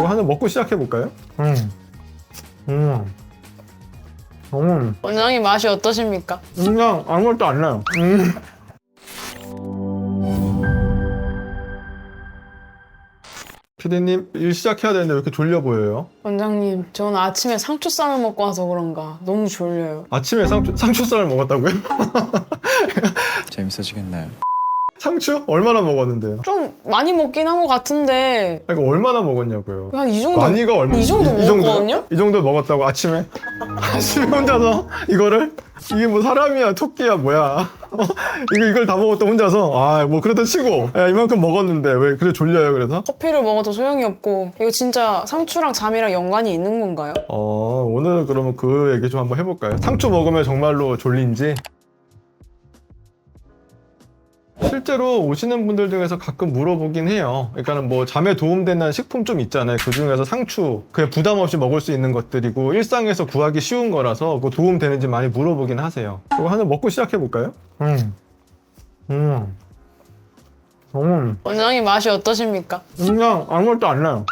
이거 하나 먹고 시작해 볼까요? 원장님 맛이 어떠십니까? 그냥 아무것도 안 나요. 피디님 일 시작해야 되는데 왜 이렇게 졸려 보여요? 원장님, 저는 아침에 상추쌈을 먹고 와서 그런가 너무 졸려요. 아침에 상추쌈을 먹었다고요? 재밌어지겠나요? 상추? 얼마나 먹었는데요? 좀 많이 먹긴 한 것 같은데 이거 얼마나 먹었냐고요? 한 이 정도 많이가 얼마? 이 정도 먹었거든요? 이 정도 먹었다고 아침에? 아침에 혼자서 이거를? 이게 뭐 사람이야 토끼야 뭐야? 이걸 다 먹었다 혼자서? 아 뭐 그렇다 치고 야, 이만큼 먹었는데 왜 그래 졸려요 그래서? 커피를 먹어도 소용이 없고 이거 진짜 상추랑 잠이랑 연관이 있는 건가요? 오늘 그러면 그 얘기 좀 한번 해볼까요? 상추 먹으면 정말로 졸린지? 실제로 오시는 분들 중에서 가끔 물어보긴 해요. 그러니까 뭐 잠에 도움되는 식품 좀 있잖아요. 그 중에서 상추 그냥 부담 없이 먹을 수 있는 것들이고 일상에서 구하기 쉬운 거라서 그 도움 되는지 많이 물어보긴 하세요. 이거 하나 먹고 시작해 볼까요? 원장님 맛이 어떠십니까? 그냥 아무것도 안 나요.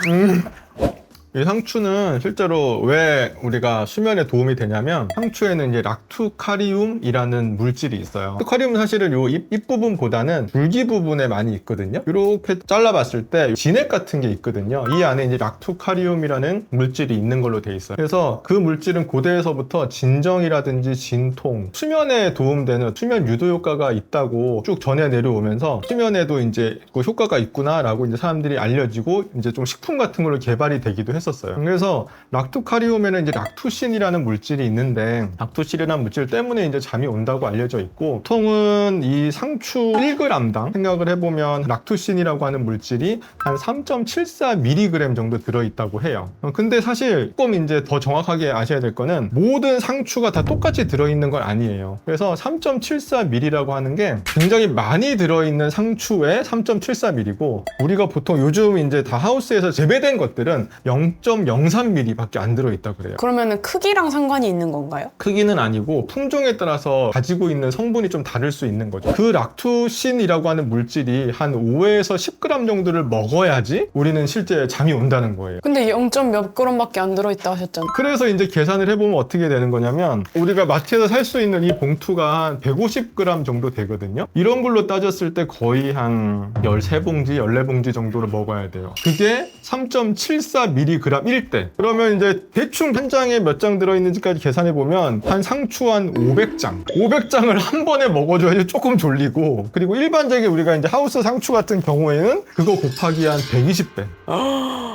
이 상추는 실제로 왜 우리가 수면에 도움이 되냐면 상추에는 이제 락투카리움이라는 물질이 있어요. 락투카리움은 사실은 요 잎 부분보다는 줄기 부분에 많이 있거든요. 이렇게 잘라봤을 때 진액 같은 게 있거든요. 이 안에 이제 락투카리움이라는 물질이 있는 걸로 돼 있어요. 그래서 그 물질은 고대에서부터 진정이라든지 진통, 수면에 도움되는 수면 유도 효과가 있다고 쭉 전해 내려오면서 수면에도 이제 그 효과가 있구나라고 이제 사람들이 알려지고 이제 좀 식품 같은 걸로 개발이 되기도 했어요. 그래서 락투카리움에는 이제 락투신이라는 물질이 있는데 락투신이라는 물질 때문에 이제 잠이 온다고 알려져 있고 보통은 이 상추 1g당 생각을 해보면 락투신이라고 하는 물질이 한 3.74mg 정도 들어있다고 해요. 근데 사실 조금 이제 더 정확하게 아셔야 될 거는 모든 상추가 다 똑같이 들어있는 건 아니에요. 그래서 3.74mg라고 하는 게 굉장히 많이 들어있는 상추의 3.74mg고 우리가 보통 요즘 이제 다 하우스에서 재배된 것들은 0.03mm 밖에 안 들어있다 그래요. 그러면은 크기랑 상관이 있는 건가요? 크기는 아니고 품종에 따라서 가지고 있는 성분이 좀 다를 수 있는 거죠. 그 락투신이라고 하는 물질이 한 5에서 10g 정도를 먹어야지 우리는 실제 잠이 온다는 거예요. 근데 0. 몇 g밖에 안 들어있다 하셨잖아요. 그래서 이제 계산을 해보면 어떻게 되는 거냐면 우리가 마트에서 살 수 있는 이 봉투가 한 150g 정도 되거든요. 이런 걸로 따졌을 때 거의 한 13봉지, 14봉지 정도를 먹어야 돼요. 그게 3.74mg 1대. 그러면 이제 대충 한 장에 몇 장 들어있는지까지 계산해보면 한 상추 한 500장. 500장을 한 번에 먹어줘야지 조금 졸리고 그리고 일반적인 우리가 이제 하우스 상추 같은 경우에는 그거 곱하기 한 120배.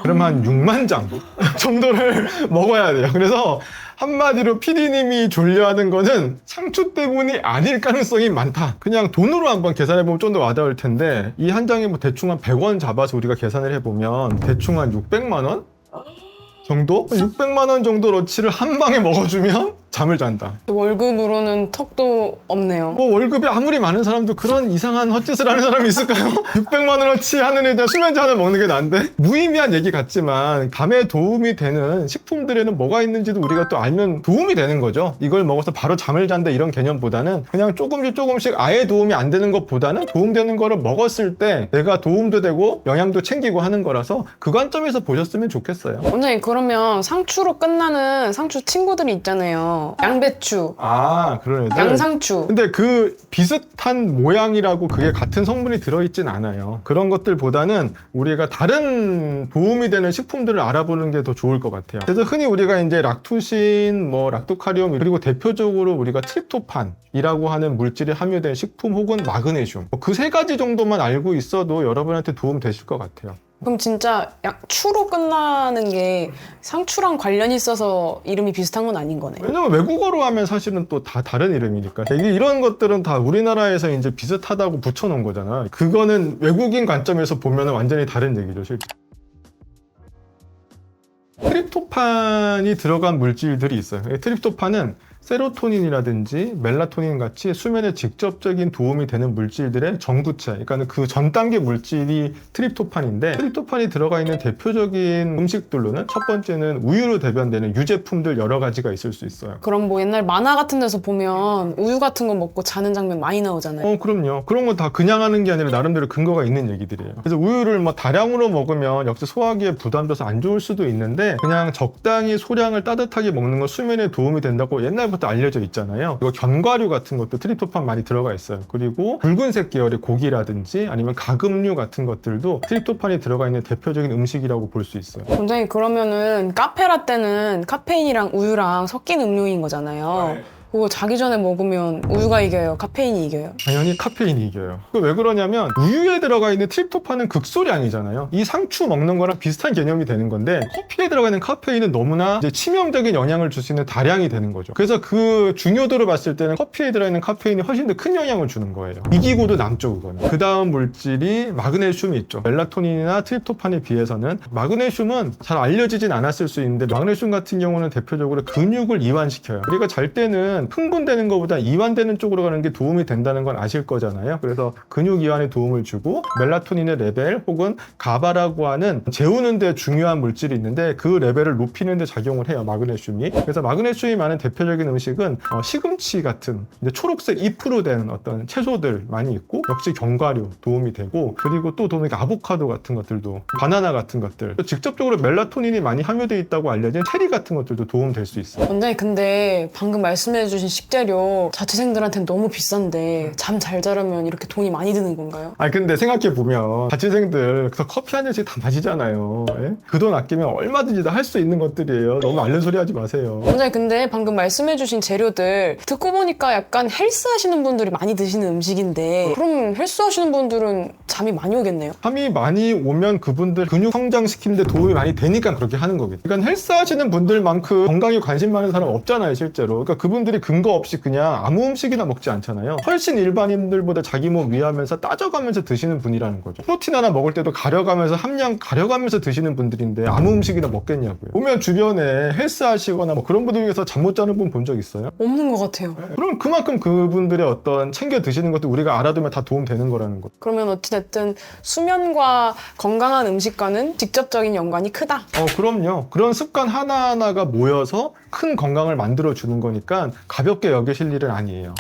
그럼 한 6만 장 정도를 먹어야 돼요. 그래서 한마디로 PD님이 졸려하는 거는 상추 때문이 아닐 가능성이 많다. 그냥 돈으로 한번 계산해보면 좀 더 와닿을 텐데 이 한 장에 뭐 대충 한 100원 잡아서 우리가 계산을 해보면 대충 한 600만 원 정도? 600만 원 정도 어치를 한 방에 먹어주면 잠을 잔다. 월급으로는 턱도 없네요. 뭐 월급이 아무리 많은 사람도 그런 이상한 헛짓을 하는 사람이 있을까요? 600만 원어치 하는 애들 수면제 하나 먹는 게 나은데? 무의미한 얘기 같지만 잠에 도움이 되는 식품들에는 뭐가 있는지도 우리가 또 알면 도움이 되는 거죠. 이걸 먹어서 바로 잠을 잔다 이런 개념보다는 그냥 조금씩 아예 도움이 안 되는 것보다는 도움되는 거를 먹었을 때 내가 도움도 되고 영양도 챙기고 하는 거라서 그 관점에서 보셨으면 좋겠어요. 원장님, 그러면 상추로 끝나는 상추 친구들이 있잖아요. 양배추, 그런 애들? 양상추. 근데 그 비슷한 모양이라고 그게 같은 성분이 들어있진 않아요. 그런 것들보다는 우리가 다른 도움이 되는 식품들을 알아보는 게 더 좋을 것 같아요. 그래서 흔히 우리가 이제 락투신, 뭐 락토카리움 그리고 대표적으로 우리가 트립토판이라고 하는 물질이 함유된 식품 혹은 마그네슘 그 세 가지 정도만 알고 있어도 여러분한테 도움 되실 것 같아요. 그럼 진짜 추로 끝나는 게 상추랑 관련이 있어서 이름이 비슷한 건 아닌 거네요. 왜냐면 외국어로 하면 사실은 또 다 다른 이름이니까. 이런 것들은 다 우리나라에서 이제 비슷하다고 붙여놓은 거잖아. 그거는 외국인 관점에서 보면 완전히 다른 얘기죠, 실제. 트립토판이 들어간 물질들이 있어요. 트립토판은 세로토닌이라든지 멜라토닌 같이 수면에 직접적인 도움이 되는 물질들의 전구체, 그러니까 그 전 단계 물질이 트립토판인데, 트립토판이 들어가 있는 대표적인 음식들로는 첫 번째는 우유로 대변되는 유제품들 여러 가지가 있을 수 있어요. 그럼 뭐 옛날 만화 같은 데서 보면 우유 같은 거 먹고 자는 장면 많이 나오잖아요. 그럼요. 그런 건 다 그냥 하는 게 아니라 나름대로 근거가 있는 얘기들이에요. 그래서 우유를 뭐 다량으로 먹으면 역시 소화기에 부담돼서 안 좋을 수도 있는데, 그냥 적당히 소량을 따뜻하게 먹는 건 수면에 도움이 된다고 옛날부터 알려져 있잖아요. 그리고 견과류 같은 것도 트립토판 많이 들어가 있어요. 그리고 붉은색 계열의 고기라든지 아니면 가금류 같은 것들도 트립토판이 들어가 있는 대표적인 음식이라고 볼 수 있어요. 원장님, 그러면은 카페라떼는 카페인이랑 우유랑 섞인 음료인 거잖아요. 그거 자기 전에 먹으면 우유가 이겨요? 카페인이 이겨요? 당연히 카페인이 이겨요. 왜 그러냐면 우유에 들어가 있는 트립토판은 극소량이잖아요. 이 상추 먹는 거랑 비슷한 개념이 되는 건데, 커피에 들어가 있는 카페인은 너무나 이제 치명적인 영향을 줄 수 있는 다량이 되는 거죠. 그래서 그 중요도를 봤을 때는 커피에 들어있는 카페인이 훨씬 더 큰 영향을 주는 거예요. 이기고도 남죠, 그거는. 그 다음 물질이 마그네슘이 있죠. 멜라토닌이나 트립토판에 비해서는 마그네슘은 잘 알려지진 않았을 수 있는데, 마그네슘 같은 경우는 대표적으로 근육을 이완시켜요. 우리가 잘 때는 흥분되는 것보다 이완되는 쪽으로 가는 게 도움이 된다는 건 아실 거잖아요. 그래서 근육 이완에 도움을 주고, 멜라토닌의 레벨 혹은 가바라고 하는 재우는 데 중요한 물질이 있는데 그 레벨을 높이는 데 작용을 해요, 마그네슘이. 그래서 마그네슘이 많은 대표적인 음식은 시금치 같은 이제 초록색 잎으로 된 어떤 채소들 많이 있고, 역시 견과류 도움이 되고, 그리고 또 도움이 아보카도 같은 것들도, 바나나 같은 것들, 직접적으로 멜라토닌이 많이 함유되어 있다고 알려진 체리 같은 것들도 도움될 수 있어요. 원장님, 근데 방금 말씀해주신 식재료 자취생들한테는 너무 비싼데 잠 잘 자려면 이렇게 돈이 많이 드는 건가요? 근데 생각해보면 자취생들 그래서 커피 한 잔씩 다 마시잖아요. 그 돈 아끼면 얼마든지 다 할 수 있는 것들이에요. 너무 앓는 소리 하지 마세요. 원장님, 근데 방금 말씀해주신 재료들 듣고 보니까 약간 헬스 하시는 분들이 많이 드시는 음식인데, 그럼 헬스 하시는 분들은 잠이 많이 오겠네요? 잠이 많이 오면 그분들 근육 성장시키는 데 도움이 많이 되니까 그렇게 하는 거겠죠. 그러니까 헬스 하시는 분들만큼 건강에 관심 많은 사람 없잖아요, 실제로. 그러니까 그분들이 근거 없이 그냥 아무 음식이나 먹지 않잖아요. 훨씬 일반인들보다 자기 몸 위하면서 따져가면서 드시는 분이라는 거죠. 프로틴 하나 먹을 때도 가려가면서 함량 가려가면서 드시는 분들인데 아무 음식이나 먹겠냐고요. 보면 주변에 헬스 하시거나 뭐 그런 분들 중에서 잠 못 자는 분 본 적 있어요? 없는 것 같아요. 그럼 그만큼 그분들의 어떤 챙겨 드시는 것도 우리가 알아두면 다 도움 되는 거라는 거죠. 그러면 어찌됐든 수면과 건강한 음식과는 직접적인 연관이 크다. 그럼요. 그런 습관 하나하나가 모여서 큰 건강을 만들어 주는 거니까 가볍게 여기실 일은 아니에요.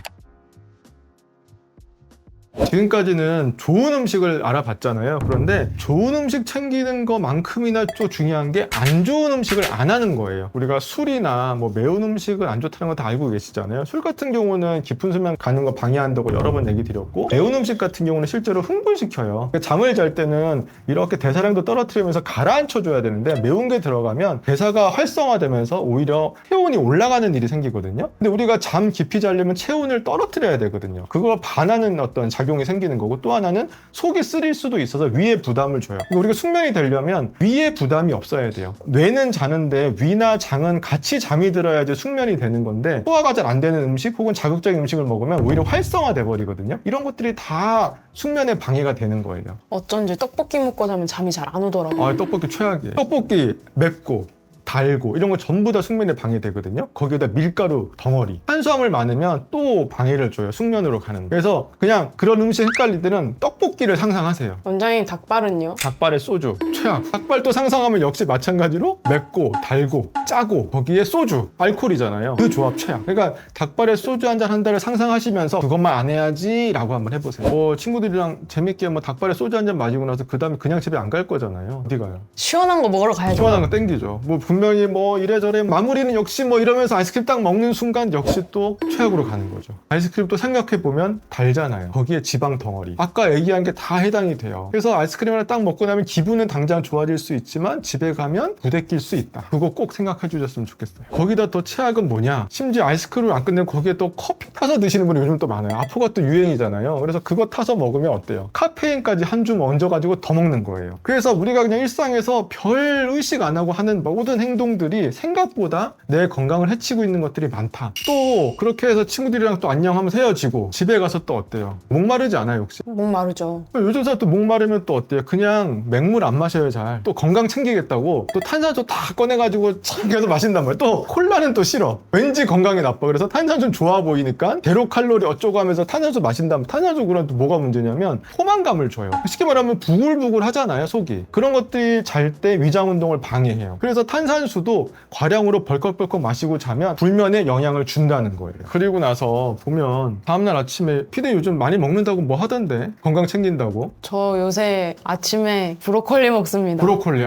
지금까지는 좋은 음식을 알아봤잖아요. 그런데 좋은 음식 챙기는 것만큼이나 또 중요한 게 안 좋은 음식을 안 하는 거예요. 우리가 술이나 뭐 매운 음식은 안 좋다는 거 다 알고 계시잖아요. 술 같은 경우는 깊은 수면 가는 거 방해한다고 여러 번 얘기 드렸고, 매운 음식 같은 경우는 실제로 흥분시켜요. 잠을 잘 때는 이렇게 대사량도 떨어뜨리면서 가라앉혀 줘야 되는데, 매운 게 들어가면 대사가 활성화되면서 오히려 체온이 올라가는 일이 생기거든요. 근데 우리가 잠 깊이 자려면 체온을 떨어뜨려야 되거든요. 그거 반하는 어떤 작용이 생기는 거고, 또 하나는 속이 쓰릴 수도 있어서 위에 부담을 줘요. 우리가 숙면이 되려면 위에 부담이 없어야 돼요. 뇌는 자는데 위나 장은 같이 잠이 들어야지 숙면이 되는 건데, 소화가 잘 안 되는 음식 혹은 자극적인 음식을 먹으면 오히려 활성화돼 버리거든요. 이런 것들이 다 숙면에 방해가 되는 거예요. 어쩐지 떡볶이 먹고 자면 잠이 잘 안 오더라고요. 떡볶이 최악이에요. 떡볶이 맵고 달고 이런 거 전부 다 숙면에 방해되거든요. 거기에다 밀가루 덩어리, 탄수화물 많으면 또 방해를 줘요, 숙면으로 가는. 그래서 그냥 그런 음식 헷갈릴 때는 떡볶이를 상상하세요. 원장님, 닭발은요? 닭발에 소주 최악. 닭발도 상상하면 역시 마찬가지로 맵고 달고 짜고 거기에 소주, 알코올이잖아요. 그 조합 최악. 그러니까 닭발에 소주 한 잔 한다를 상상하시면서 그것만 안 해야지 라고 한번 해보세요. 친구들이랑 재밌게 뭐 닭발에 소주 한 잔 마시고 나서 그 다음에 그냥 집에 안 갈 거잖아요. 어디 가요? 시원한 거 먹으러 가야죠. 시원한 거 땡기죠. 분명히 뭐 이래저래 마무리는 역시 뭐 이러면서 아이스크림 딱 먹는 순간 역시 또 최악으로 가는 거죠. 아이스크림 또 생각해보면 달잖아요. 거기에 지방 덩어리, 아까 얘기한 게 다 해당이 돼요. 그래서 아이스크림 하나 딱 먹고 나면 기분은 당장 좋아질 수 있지만 집에 가면 부대낄 수 있다. 그거 꼭 생각해 주셨으면 좋겠어요. 거기다 또 최악은 뭐냐, 심지어 아이스크림을 안 끝내고 거기에 또 커피 타서 드시는 분이 요즘 또 많아요. 아포가 또 유행이잖아요. 그래서 그거 타서 먹으면 어때요? 카페인까지 한 줌 얹어가지고 더 먹는 거예요. 그래서 우리가 그냥 일상에서 별 의식 안 하고 하는 모든 행동들이 생각보다 내 건강을 해치고 있는 것들이 많다. 또 그렇게 해서 친구들이랑 또 안녕하면서 헤어지고 집에 가서 또 어때요? 목마르지 않아요 혹시? 목마르죠. 요즘 사람 또 목마르면 또 어때요? 그냥 맹물 안 마셔요 잘. 또 건강 챙기겠다고 또 탄산수 다 꺼내가지고 참 계속 마신단 말이야. 또 콜라는 또 싫어. 왠지 건강에 나빠. 그래서 탄산수 좋아 보이니까 제로 칼로리 어쩌고 하면서 탄산수 마신다면 탄산수 그럼 또 뭐가 문제냐면 포만감을 줘요. 쉽게 말하면 부글부글 하잖아요 속이. 그런 것들이 잘 때 위장 운동을 방해해요. 그래서 탄산수도 과량으로 벌컥벌컥 마시고 자면 불면에 영향을 준다는 거예요. 그리고 나서 보면 다음날 아침에 피디 요즘 많이 먹는다고 뭐 하던데 건강 챙긴다고. 저 요새 아침에 브로콜리 먹습니다. 브로콜리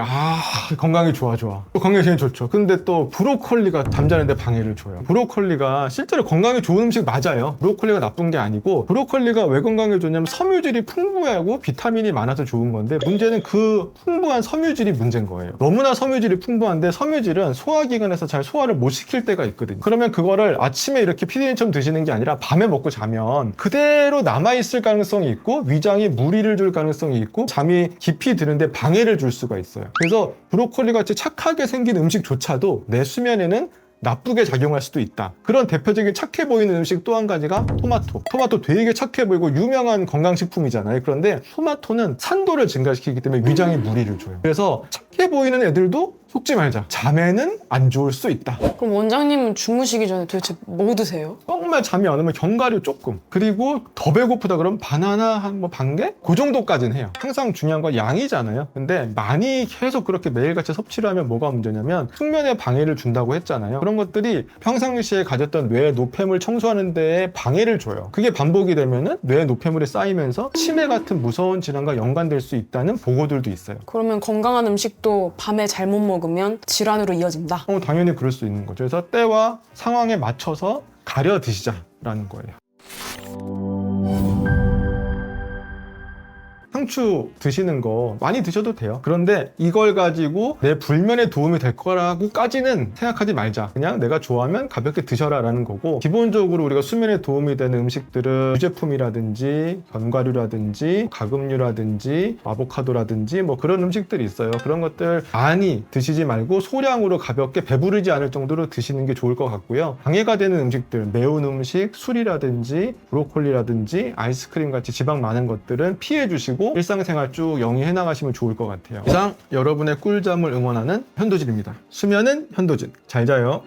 건강이 좋아. 또 건강이 제일 좋죠. 근데 또 브로콜리가 잠자는데 방해를 줘요. 브로콜리가 실제로 건강에 좋은 음식 맞아요. 브로콜리가 나쁜 게 아니고 브로콜리가 왜 건강에 좋냐면 섬유질이 풍부하고 비타민이 많아서 좋은 건데 문제는 그 풍부한 섬유질이 문제인 거예요. 너무나 섬유질이 풍부한데 섬유질은 소화기관에서 잘 소화를 못 시킬 때가 있거든요. 그러면 그거를 아침에 이렇게 피디님처럼 드시는 게 아니라 밤에 먹고 자면 그대로 남아있을 가능성이 있고 위장이 무리를 줄 가능성이 있고 잠이 깊이 드는데 방해를 줄 수가 있어요. 그래서 브로콜리 같이 착하게 생긴 음식조차도 내 수면에는 나쁘게 작용할 수도 있다. 그런 대표적인 착해 보이는 음식 또 한 가지가 토마토. 토마토 되게 착해 보이고 유명한 건강식품이잖아요. 그런데 토마토는 산도를 증가시키기 때문에 위장에 무리를 줘요. 그래서 착해 보이는 애들도 속지 말자. 잠에는 안 좋을 수 있다. 그럼 원장님은 주무시기 전에 도대체 뭐 드세요? 정말 잠이 안 오면 견과류 조금. 그리고 더 배고프다 그러면 바나나 한 뭐 반 개? 그 정도까지는 해요. 항상 중요한 건 양이잖아요. 근데 많이 계속 그렇게 매일같이 섭취를 하면 뭐가 문제냐면 숙면에 방해를 준다고 했잖아요. 그런 것들이 평상시에 가졌던 뇌 노폐물 청소하는 데에 방해를 줘요. 그게 반복이 되면은 뇌 노폐물이 쌓이면서 치매 같은 무서운 질환과 연관될 수 있다는 보고들도 있어요. 그러면 건강한 음식도 밤에 잘못 먹으면 질환으로 이어진다? 당연히 그럴 수 있는 거죠. 그래서 때와 상황에 맞춰서 가려 드시자라는 거예요. 상추 드시는 거 많이 드셔도 돼요. 그런데 이걸 가지고 내 불면에 도움이 될 거라고까지는 생각하지 말자. 그냥 내가 좋아하면 가볍게 드셔라 라는 거고, 기본적으로 우리가 수면에 도움이 되는 음식들은 유제품이라든지 견과류라든지 가금류라든지 아보카도라든지 뭐 그런 음식들이 있어요. 그런 것들 많이 드시지 말고 소량으로 가볍게 배부르지 않을 정도로 드시는 게 좋을 것 같고요. 방해가 되는 음식들, 매운 음식, 술이라든지 브로콜리라든지 아이스크림 같이 지방 많은 것들은 피해 주시고 일상생활 쭉 영위해 나가시면 좋을 것 같아요. 이상 여러분의 꿀잠을 응원하는 현도진입니다. 수면은 현도진. 잘 자요.